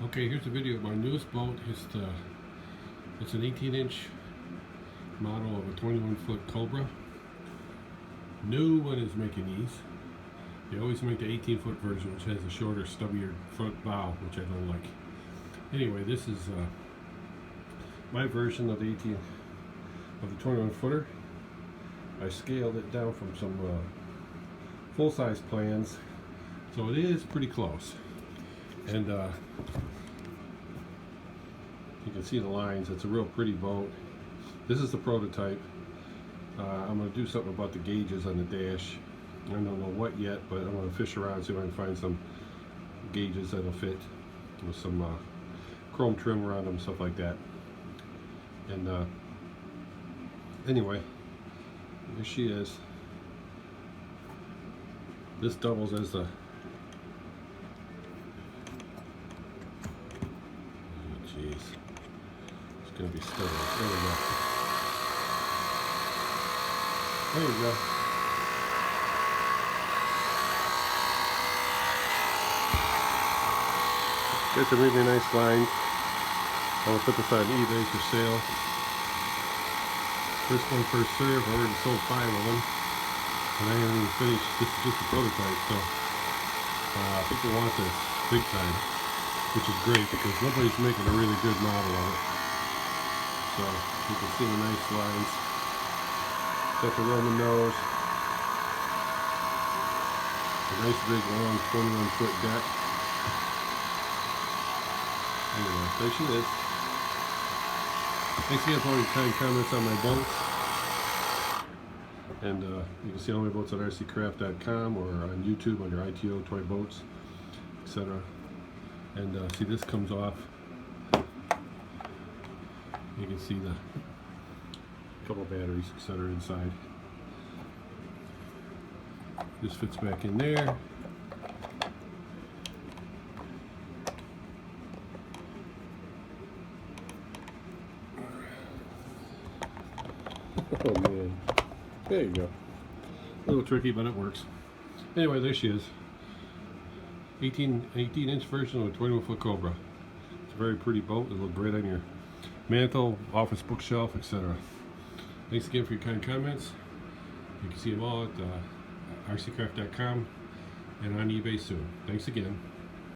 Okay, here's a video of my newest boat. It's an 18-inch model of a 21-foot Cobra. No one is making these. They always make the 18-foot version, which has a shorter, stubbier front bow, which I don't like. Anyway, this is my version of the 21-footer. I scaled it down from some full-size plans, so it is pretty close. And you can see the lines. It's a real pretty boat. This is the prototype. I'm going to do something about the gauges on the dash. I don't know what yet, but I'm going to fish around, see if I can find some gauges that'll fit with some chrome trim around them, stuff like that. And anyway, there she is. This doubles as the jeez. It's going to be stuck. There we go. There you go. Got some really nice lines. I'm going to put this on eBay for sale. First one, first serve. I already sold 5 of them. And I haven't even finished. This is just a prototype, so people want this big time, which is great because nobody's making a really good model of it. So you can see the nice lines. Got the Roman nose. A nice big long 21-foot deck. Anyway, there she is. Thanks again for all your kind comments on my boats. And you can see all my boats at rccraft.com or on YouTube under ITO Toy Boats, etc. And see, this comes off. You can see the couple batteries, etc. inside. This fits back in there. Oh man, there you go. A little tricky, but it works. Anyway, there she is. 18-inch version of a 21-foot Cobra. It's a very pretty boat. It'll look great on your mantle, office bookshelf, etc. Thanks again for your kind comments. You can see them all at rccraft.com and on eBay soon. Thanks again.